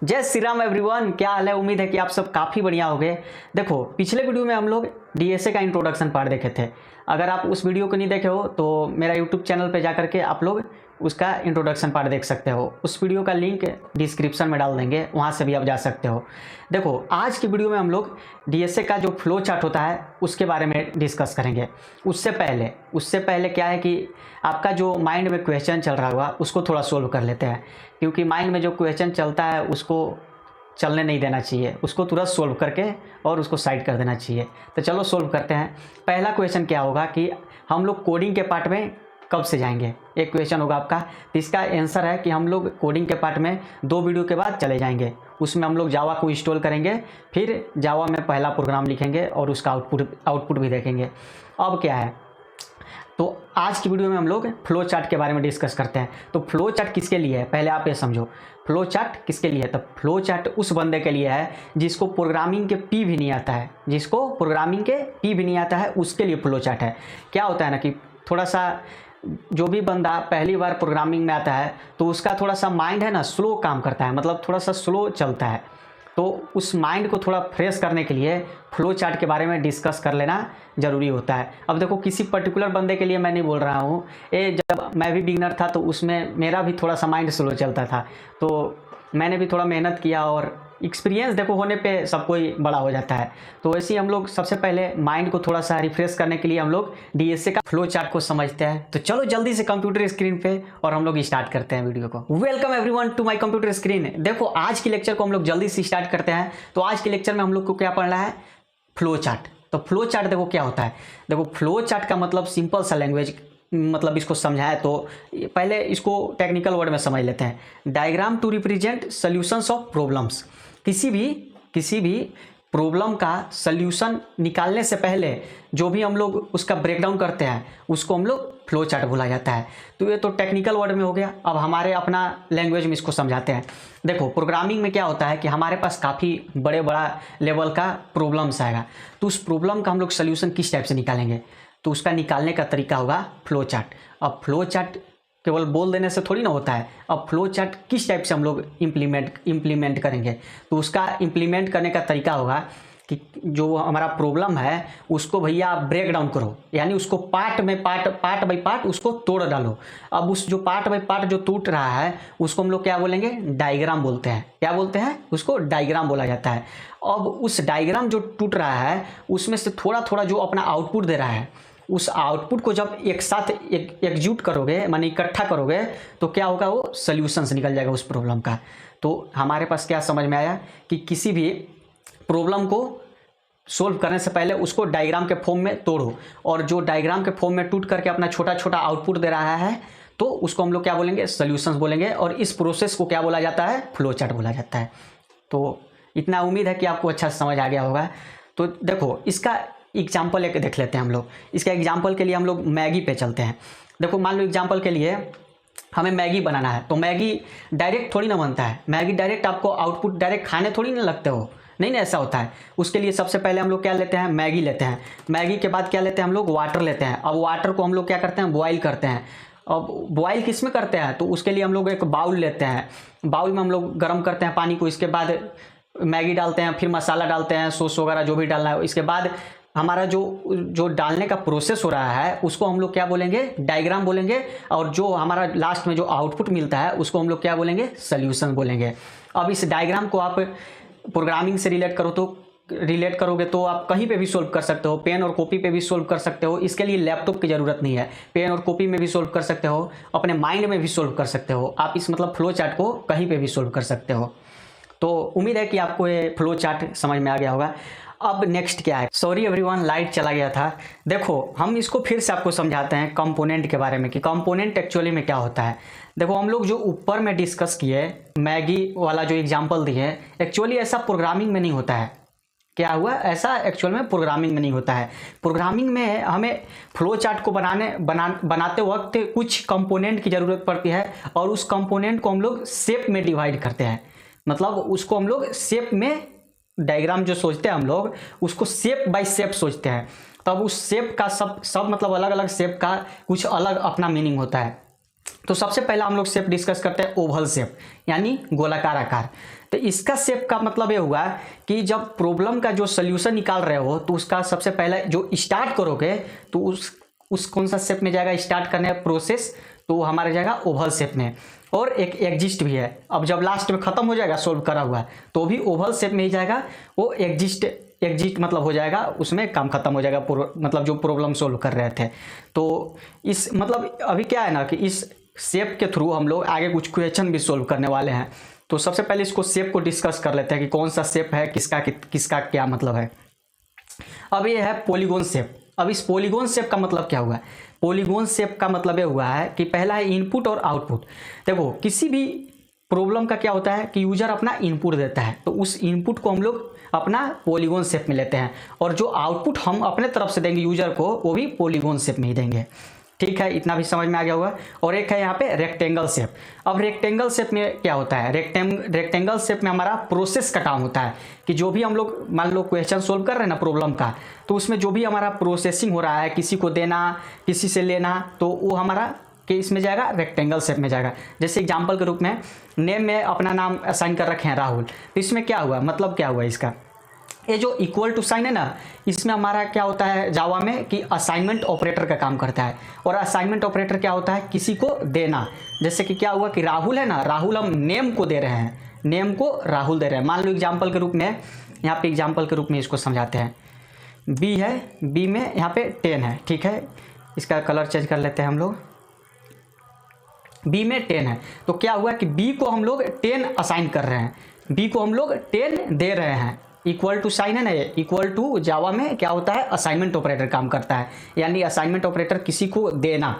जय श्री राम एवरीवन, क्या हाल है। उम्मीद है कि आप सब काफ़ी बढ़िया होंगे। देखो, पिछले वीडियो में हम लोग डीएसए का इंट्रोडक्शन पार्ट देखे थे। अगर आप उस वीडियो को नहीं देखे हो तो मेरा यूट्यूब चैनल पे जा करके आप लोग उसका इंट्रोडक्शन पार्ट देख सकते हो। उस वीडियो का लिंक डिस्क्रिप्शन में डाल देंगे, वहाँ से भी आप जा सकते हो। देखो, आज की वीडियो में हम लोग डीएसए का जो फ्लो चार्ट होता है उसके बारे में डिस्कस करेंगे। उससे पहले क्या है कि आपका जो माइंड में क्वेश्चन चल रहा होगा उसको थोड़ा सोल्व कर लेते हैं, क्योंकि माइंड में जो क्वेश्चन चलता है उसको चलने नहीं देना चाहिए, उसको तुरंत सोल्व करके और उसको साइड कर देना चाहिए। तो चलो सोल्व करते हैं। पहला क्वेश्चन क्या होगा कि हम लोग कोडिंग के पार्ट में कब से जाएंगे, एक क्वेश्चन होगा आपका। तो इसका आंसर है कि हम लोग कोडिंग के पार्ट में 2 वीडियो के बाद चले जाएंगे। उसमें हम लोग जावा को इंस्टॉल करेंगे, फिर जावा में पहला प्रोग्राम लिखेंगे और उसका आउटपुट भी देखेंगे। अब क्या है, तो आज की वीडियो में हम लोग फ्लो चार्ट के बारे में डिस्कस करते हैं। तो फ्लो चार्ट किसके लिए है, पहले आप ये समझो। फ्लो चार्ट किसके लिए है? तो फ्लो चार्ट उस बंदे के लिए है जिसको प्रोग्रामिंग के पी भी नहीं आता है, उसके लिए फ्लो चार्ट है। क्या होता है ना कि थोड़ा सा जो भी बंदा पहली बार प्रोग्रामिंग में आता है तो उसका थोड़ा सा माइंड है ना स्लो काम करता है, मतलब थोड़ा सा स्लो चलता है। तो उस माइंड को थोड़ा फ्रेश करने के लिए फ्लो चार्ट के बारे में डिस्कस कर लेना ज़रूरी होता है। अब देखो, किसी पर्टिकुलर बंदे के लिए मैं नहीं बोल रहा हूँ। जब मैं भी बिगनर था तो उसमें मेरा भी थोड़ा सा माइंड स्लो चलता था, तो मैंने भी थोड़ा मेहनत किया और एक्सपीरियंस देखो होने पे सब कोई बड़ा हो जाता है। तो ऐसे ही हम लोग सबसे पहले माइंड को थोड़ा सा रिफ्रेश करने के लिए हम लोग डीएसए का फ्लो चार्ट को समझते हैं। तो चलो जल्दी से कंप्यूटर स्क्रीन पे और हम लोग स्टार्ट करते हैं वीडियो को। Welcome everyone to my computer screen. देखो, आज के लेक्चर को हम लोग जल्दी से स्टार्ट करते हैं। तो आज के लेक्चर में हम लोग को क्या पढ़ना है, फ्लो चार्ट। तो फ्लो चार्ट देखो क्या होता है। देखो, फ्लो चार्ट का मतलब सिंपल सा लैंग्वेज, मतलब इसको समझाए तो पहले इसको टेक्निकल वर्ड में समझ लेते हैं। Diagram to represent solutions of problems. किसी भी प्रॉब्लम का सॉल्यूशन निकालने से पहले जो भी हम लोग उसका ब्रेकडाउन करते हैं उसको हम लोग फ्लो चार्ट बोला जाता है। तो ये तो टेक्निकल वर्ड में हो गया। अब हमारे अपना लैंग्वेज में इसको समझाते हैं। देखो, प्रोग्रामिंग में क्या होता है कि हमारे पास काफ़ी बड़ा लेवल का प्रॉब्लम्स आएगा, तो उस प्रॉब्लम का हम लोग सोल्यूशन किस टाइप से निकालेंगे, तो उसका निकालने का तरीका होगा फ्लो चार्ट। अब फ्लो चार्ट केवल बोल देने से थोड़ी ना होता है। अब फ्लो चार्ट किस टाइप से हम लोग इम्प्लीमेंट करेंगे, तो उसका इम्प्लीमेंट करने का तरीका होगा कि जो हमारा प्रॉब्लम है उसको भैया आप ब्रेक डाउन करो, यानी उसको पार्ट बाई पार्ट उसको तोड़ डालो। अब उस जो पार्ट बाई पार्ट जो टूट रहा है उसको हम लोग क्या बोलेंगे, डायग्राम बोलते हैं। क्या बोलते हैं? उसको डायग्राम बोला जाता है। अब उस डायग्राम जो टूट रहा है उसमें से थोड़ा थोड़ा जो अपना आउटपुट दे रहा है, उस आउटपुट को जब एक साथ एग्जीक्यूट करोगे, माने इकट्ठा करोगे, तो क्या होगा, वो सॉल्यूशंस निकल जाएगा उस प्रॉब्लम का। तो हमारे पास क्या समझ में आया कि किसी भी प्रॉब्लम को सोल्व करने से पहले उसको डायग्राम के फॉर्म में तोड़ो, और जो डायग्राम के फॉर्म में टूट करके अपना छोटा छोटा आउटपुट दे रहा है तो उसको हम लोग क्या बोलेंगे, सॉल्यूशंस बोलेंगे। और इस प्रोसेस को क्या बोला जाता है, फ्लो चार्ट बोला जाता है। तो इतना उम्मीद है कि आपको अच्छा समझ आ गया होगा। तो देखो, इसका एग्जाम्पल एक देख लेते हैं हम लोग। इसका एग्जाम्पल के लिए हम लोग मैगी पे चलते हैं। देखो, मान लो एग्जाम्पल के लिए हमें मैगी बनाना है, तो मैगी डायरेक्ट थोड़ी ना बनता है। मैगी डायरेक्ट आपको आउटपुट डायरेक्ट खाने थोड़ी ना लगते हो, नहीं ना, ऐसा होता है। उसके लिए सबसे पहले हम लोग क्या लेते हैं, मैगी लेते हैं। मैगी के बाद क्या लेते हैं हम लोग, वाटर लेते हैं। अब वाटर को हम लोग क्या करते हैं, बॉयल करते हैं। अब बॉयल किस में करते हैं, तो उसके लिए हम लोग एक बाउल लेते हैं। बाउल में हम लोग गर्म करते हैं पानी को, इसके बाद मैगी डालते हैं, फिर मसाला डालते हैं, सॉस वगैरह जो भी डालना है। इसके बाद हमारा जो डालने का प्रोसेस हो रहा है उसको हम लोग क्या बोलेंगे, डायग्राम बोलेंगे। और जो हमारा लास्ट में जो आउटपुट मिलता है उसको हम लोग क्या बोलेंगे, सॉल्यूशन बोलेंगे। अब इस डायग्राम को आप प्रोग्रामिंग से रिलेट करोगे तो आप कहीं पे भी सोल्व कर सकते हो, पेन और कॉपी पे भी सोल्व कर सकते हो। इसके लिए लैपटॉप की ज़रूरत नहीं है, पेन और कॉपी में भी सोल्व कर सकते हो, अपने माइंड में भी सोल्व कर सकते हो। आप इस मतलब फ्लो चार्ट को कहीं पे भी सोल्व कर सकते हो। तो उम्मीद है कि आपको ये फ्लो चार्ट समझ में आ गया होगा। अब नेक्स्ट क्या है, सॉरी एवरीवन, लाइट चला गया था। देखो, हम इसको फिर से आपको समझाते हैं कंपोनेंट के बारे में कि कंपोनेंट एक्चुअली में क्या होता है। देखो, हम लोग जो ऊपर में डिस्कस किए, मैगी वाला जो एग्जांपल दिए, एक्चुअली ऐसा प्रोग्रामिंग में नहीं होता है। क्या हुआ, ऐसा एक्चुअल में प्रोग्रामिंग में नहीं होता है। प्रोग्रामिंग में हमें फ्लो चार्ट को बनाते वक्त कुछ कंपोनेंट की ज़रूरत पड़ती है, और उस कंपोनेंट को हम लोग शेप में डिवाइड करते हैं। मतलब उसको हम लोग शेप में, डायग्राम जो सोचते हैं हम लोग उसको शेप बाय शेप सोचते हैं। तब उस शेप का सब मतलब अलग अलग शेप का कुछ अलग अपना मीनिंग होता है। तो सबसे पहला हम लोग शेप डिस्कस करते हैं ओवल शेप, यानी गोलाकार आकार। तो इसका शेप का मतलब ये हुआ कि जब प्रॉब्लम का जो सोल्यूशन निकाल रहे हो तो उसका सबसे पहले जो स्टार्ट करोगे तो उस कौन सा शेप में जाएगा स्टार्ट करने का प्रोसेस, तो हमारा जाएगा ओवल शेप में। और एक एग्जिस्ट भी है, अब जब लास्ट में ख़त्म हो जाएगा सोल्व करा हुआ तो भी ओवल शेप में ही जाएगा, वो एग्जिस्ट मतलब हो जाएगा, उसमें काम खत्म हो जाएगा, मतलब जो प्रॉब्लम सोल्व कर रहे थे। तो इस मतलब अभी क्या है ना कि इस शेप के थ्रू हम लोग आगे कुछ क्वेश्चन भी सोल्व करने वाले हैं। तो सबसे पहले इसको शेप को डिस्कस कर लेते हैं कि कौन सा शेप है, किसका क्या मतलब है। अब ये है पॉलीगॉन शेप। अब इस पॉलीगॉन शेप का मतलब क्या हुआ है? पॉलीगॉन शेप का मतलब ये हुआ है कि पहला है इनपुट और आउटपुट। देखो किसी भी प्रॉब्लम का क्या होता है कि यूजर अपना इनपुट देता है, तो उस इनपुट को हम लोग अपना पॉलीगॉन शेप में लेते हैं, और जो आउटपुट हम अपने तरफ से देंगे यूजर को वो भी पॉलीगॉन शेप में ही देंगे। ठीक है, इतना भी समझ में आ गया होगा। और एक है यहाँ पे रेक्टेंगल शेप। अब रेक्टेंगल शेप में क्या होता है? रेक्टेंगल शेप में हमारा प्रोसेस का काम होता है कि जो भी हम लोग मान लो क्वेश्चन सोल्व कर रहे हैं ना प्रॉब्लम का, तो उसमें जो भी हमारा प्रोसेसिंग हो रहा है, किसी को देना, किसी से लेना, तो वो हमारा कि इसमें जाएगा रेक्टेंगल शेप में जाएगा। जैसे एग्जाम्पल के रूप में नेम में अपना नाम असाइन कर रखे हैं राहुल, तो इसमें क्या हुआ, मतलब क्या हुआ इसका, ये जो इक्वल टू साइन है ना, इसमें हमारा क्या होता है जावा में कि असाइनमेंट ऑपरेटर का काम करता है। और असाइनमेंट ऑपरेटर क्या होता है? किसी को देना। जैसे कि क्या हुआ कि राहुल है ना, राहुल हम नेम को दे रहे हैं, नेम को राहुल दे रहे हैं। मान लो एग्जाम्पल के रूप में, यहाँ पे एग्जाम्पल के रूप में इसको समझाते हैं। बी है, बी में यहाँ पे 10 है, ठीक है, इसका कलर चेंज कर लेते हैं हम लोग। बी में 10 है, तो क्या हुआ कि बी को हम लोग 10 असाइन कर रहे हैं, बी को हम लोग 10 दे रहे हैं। इक्वल टू साइन है ना, ये इक्वल टू जावा में क्या होता है? असाइनमेंट ऑपरेटर काम करता है, यानी असाइनमेंट ऑपरेटर किसी को देना,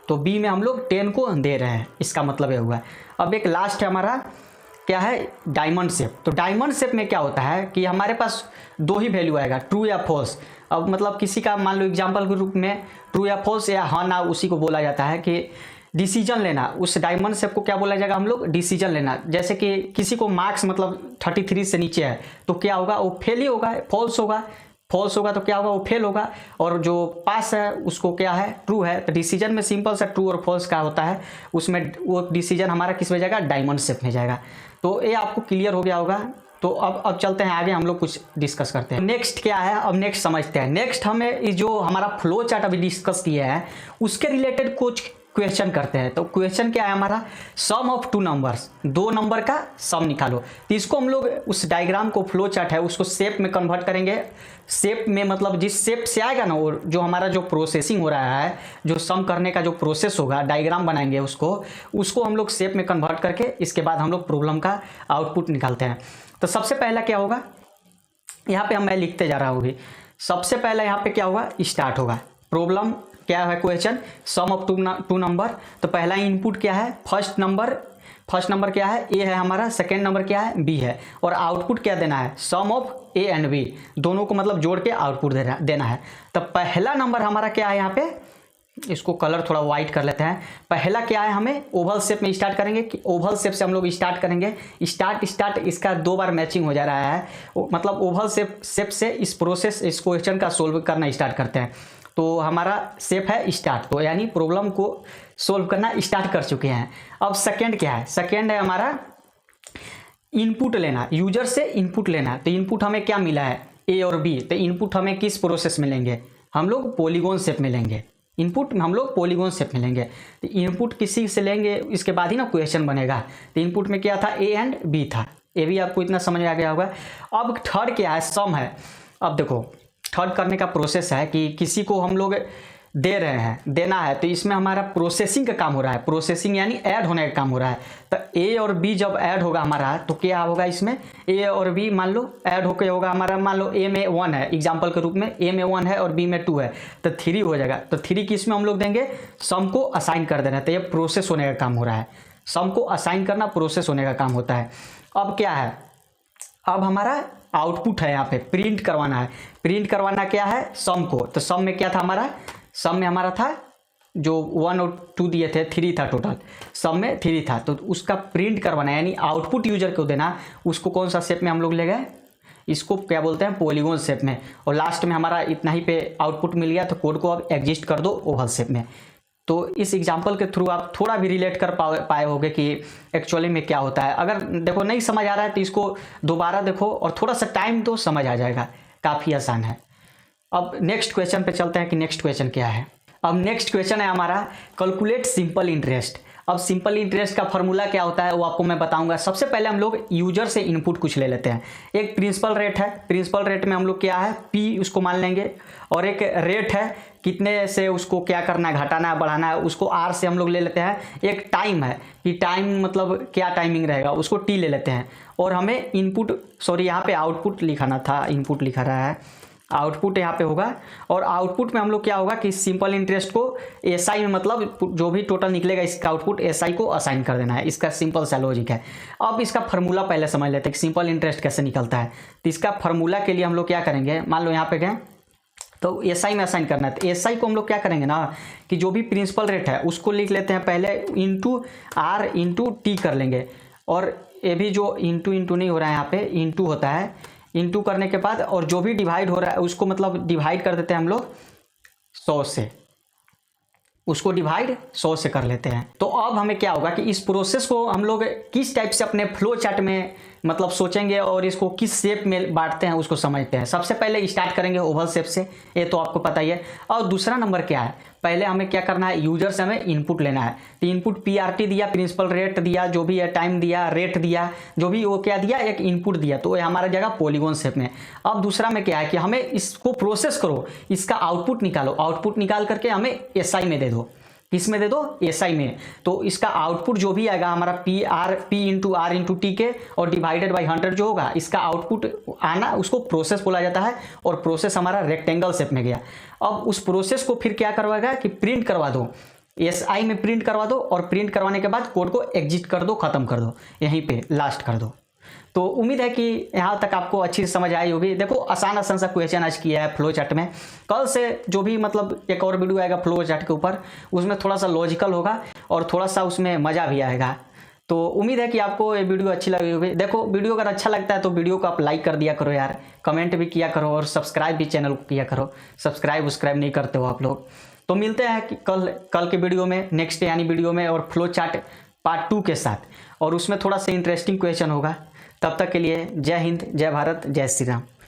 तो बी में हम लोग 10 को दे रहे हैं, इसका मतलब ये हुआ है। अब एक लास्ट है हमारा क्या है? Diamond shape. तो डायमंड शेप में क्या होता है कि हमारे पास दो ही वैल्यू आएगा, ट्रू या फॉल्स। अब मतलब किसी का मान लो एग्जाम्पल के रूप में ट्रू या फॉल्स या हाँ ना, उसी को बोला जाता है कि डिसीजन लेना। उस डायमंड शेप को क्या बोला जाएगा? हम लोग डिसीजन लेना। जैसे कि किसी को मार्क्स मतलब 33 से नीचे है तो क्या होगा? वो फेल ही होगा, फॉल्स होगा। फॉल्स होगा तो क्या होगा? वो फेल होगा। और जो पास है उसको क्या है? ट्रू है। तो डिसीजन में सिंपल सा ट्रू और फॉल्स का होता है, उसमें वो डिसीजन हमारा किस में जाएगा? डायमंड शेप में जाएगा। तो ये आपको क्लियर हो गया होगा। तो अब चलते हैं आगे, हम लोग कुछ डिस्कस करते हैं। नेक्स्ट क्या है? अब नेक्स्ट समझते हैं। नेक्स्ट हमें जो हमारा फ्लो चार्ट अभी डिस्कस किया है उसके रिलेटेड कुछ क्वेश्चन करते हैं। तो क्वेश्चन क्या है हमारा? सम ऑफ टू नंबर्स, दो नंबर का सम निकालो। तो इसको हम लोग उस डायग्राम को, फ्लो चार्ट है उसको शेप में कन्वर्ट करेंगे। शेप में मतलब जिस शेप से आएगा ना, वो जो हमारा जो प्रोसेसिंग हो रहा है, जो सम करने का जो प्रोसेस होगा, डायग्राम बनाएंगे उसको हम लोग शेप में कन्वर्ट करके इसके बाद हम लोग प्रॉब्लम का आउटपुट निकालते हैं। तो सबसे पहला क्या होगा, यहाँ पे मैं लिखते जा रहा हूँ अभी। सबसे पहला यहाँ पे क्या होगा? स्टार्ट होगा। प्रॉब्लम क्या है? Question sum of two number. तो पहला इनपुट क्या है? फर्स्ट नंबर क्या है? ए है हमारा। सेकेंड नंबर क्या है? बी है। और आउटपुट क्या देना है? सम ऑफ ए एंड बी, दोनों को मतलब जोड़ के आउटपुट देना है। तो पहला नंबर हमारा क्या है? यहाँ पे इसको कलर थोड़ा वाइट कर लेते हैं। पहला क्या है? हमें ओवल शेप में स्टार्ट करेंगे कि ओवल शेप से हम लोग स्टार्ट करेंगे। स्टार्ट इसका दो बार मैचिंग हो जा रहा है, मतलब ओवल शेप से इस क्वेश्चन का सोल्व करना स्टार्ट करते हैं। तो हमारा शेप है स्टार्ट, तो यानी प्रॉब्लम को सोल्व करना स्टार्ट कर चुके हैं। अब सेकेंड क्या है? सेकेंड है हमारा इनपुट लेना, यूजर से इनपुट लेना। तो इनपुट हमें क्या मिला है? ए और बी। तो इनपुट हमें किस प्रोसेस में लेंगे? हम लोग पॉलीगॉन शेप में लेंगे। इनपुट हम लोग पॉलीगॉन शेप में लेंगे। तो इनपुट किसी से लेंगे, इसके बाद ही ना क्वेश्चन बनेगा। तो इनपुट में क्या था? ए एंड बी था। ये भी आपको इतना समझ आ गया होगा। अब थर्ड क्या है? सम है। अब देखो थर्ड करने का प्रोसेस है कि किसी को हम लोग दे रहे हैं, देना है, तो इसमें हमारा प्रोसेसिंग का काम हो रहा है। प्रोसेसिंग यानी ऐड होने का काम हो रहा है। तो ए और बी जब ऐड होगा हमारा, तो क्या होगा इसमें? ए और बी मान लो ऐड होकर होगा हमारा, मान लो ए में 1 है, एग्जाम्पल के रूप में ए में 1 है और बी में 2 है, तो 3 हो जाएगा। तो 3 किस में हम लोग देंगे? सम को असाइन कर देना। तो ये प्रोसेस होने का काम हो रहा है। सम को असाइन करना प्रोसेस होने का काम होता है। अब क्या है? अब हमारा आउटपुट है, यहाँ पे प्रिंट करवाना है। प्रिंट करवाना क्या है? सम को। तो सम में क्या था हमारा? सम में हमारा था जो 1 और 2 दिए थे, 3 था टोटल। सम में 3 था, तो उसका प्रिंट करवाना है, यानी आउटपुट यूजर को देना। उसको कौन सा शेप में हम लोग ले गए? इसको क्या बोलते हैं? पॉलीगॉन शेप में। और लास्ट में हमारा इतना ही पे आउटपुट मिल गया, तो कोड को अब एग्जिस्ट कर दो ओवल शेप में। तो इस एग्जाम्पल के थ्रू आप थोड़ा भी रिलेट कर पाए होगे कि एक्चुअली में क्या होता है। अगर देखो नहीं समझ आ रहा है तो इसको दोबारा देखो और थोड़ा सा टाइम दो, समझ आ जाएगा, काफ़ी आसान है। अब नेक्स्ट क्वेश्चन पे चलते हैं कि नेक्स्ट क्वेश्चन क्या है। अब नेक्स्ट क्वेश्चन है हमारा कैलकुलेट सिंपल इंटरेस्ट। अब सिंपल इंटरेस्ट का फॉर्मूला क्या होता है वो आपको मैं बताऊंगा। सबसे पहले हम लोग यूजर से इनपुट कुछ ले लेते हैं। एक प्रिंसिपल रेट है, प्रिंसिपल रेट में हम लोग क्या है पी उसको मान लेंगे, और एक रेट है कितने से उसको क्या करना है, घटाना है बढ़ाना है, उसको आर से हम लोग ले लेते हैं। एक टाइम है कि टाइम मतलब क्या टाइमिंग रहेगा उसको टी ले लेते हैं। और हमें इनपुट सॉरी यहाँ पे आउटपुट लिखाना था, इनपुट लिखा रहा है, आउटपुट यहाँ पे होगा। और आउटपुट में हम लोग क्या होगा कि सिंपल इंटरेस्ट को एसआई में मतलब जो भी टोटल निकलेगा इसका आउटपुट एसआई को असाइन कर देना है। इसका सिंपल सा लॉजिक है। अब इसका फार्मूला पहले समझ लेते हैं कि सिंपल इंटरेस्ट कैसे निकलता है। तो इसका फार्मूला के लिए हम लोग क्या करेंगे, मान लो यहाँ पे गए तो एसआई में असाइन करना है। तो एसआई को हम लोग क्या करेंगे ना कि जो भी प्रिंसिपल रेट है उसको लिख लेते हैं पहले इंटू आर इंटू टी कर लेंगे। और ये भी जो इंटू नहीं हो रहा है यहाँ पे इंटू होता है, इंटू करने के बाद और जो भी डिवाइड हो रहा है उसको मतलब डिवाइड कर देते हैं हम लोग 100 से, उसको डिवाइड 100 से कर लेते हैं। तो अब हमें क्या होगा कि इस प्रोसेस को हम लोग किस टाइप से अपने फ्लो चार्ट में मतलब सोचेंगे और इसको किस शेप में बांटते हैं उसको समझते हैं। सबसे पहले स्टार्ट करेंगे ओवल शेप से, ये तो आपको पता ही है। और दूसरा नंबर क्या है, पहले हमें क्या करना है, यूजर से हमें इनपुट लेना है। तो इनपुट पीआरटी दिया, प्रिंसिपल रेट दिया, जो भी है टाइम दिया, रेट दिया, जो भी वो क्या दिया एक इनपुट दिया, तो ये हमारा जगह पॉलीगॉन शेप में। अब दूसरा में क्या है कि हमें इसको प्रोसेस करो, इसका आउटपुट निकालो, आउटपुट निकाल करके हमें एसआई में दे दो। किस में दे दो, एसआई में। तो इसका आउटपुट जो भी आएगा हमारा P into R into T के और डिवाइडेड बाई 100 जो होगा, इसका आउटपुट आना उसको प्रोसेस बोला जाता है। और प्रोसेस हमारा रेक्टेंगल शेप में गया। अब उस प्रोसेस को फिर क्या करवाएगा कि प्रिंट करवा दो, एसआई में प्रिंट करवा दो, और प्रिंट करवाने के बाद कोड को एग्जिट कर दो, खत्म कर दो, यहीं पे लास्ट कर दो। तो उम्मीद है कि यहाँ तक आपको अच्छी समझ आई होगी। देखो आसान सा क्वेश्चन आज किया है फ्लो चार्ट में। कल से जो भी मतलब एक और वीडियो आएगा फ्लो चार्ट के ऊपर, उसमें थोड़ा सा लॉजिकल होगा और थोड़ा सा उसमें मज़ा भी आएगा। तो उम्मीद है कि आपको ये वीडियो अच्छी लगी होगी। देखो वीडियो अगर अच्छा लगता है तो वीडियो को आप लाइक कर दिया करो यार, कमेंट भी किया करो और सब्सक्राइब भी चैनल को किया करो। सब्सक्राइब नहीं करते हो आप लोग। तो मिलते हैं कि कल के वीडियो में, नेक्स्ट यानी वीडियो में, और फ्लो चार्ट पार्ट 2 के साथ, और उसमें थोड़ा सा इंटरेस्टिंग क्वेश्चन होगा। तब तक के लिए जय हिंद, जय भारत, जय श्री राम।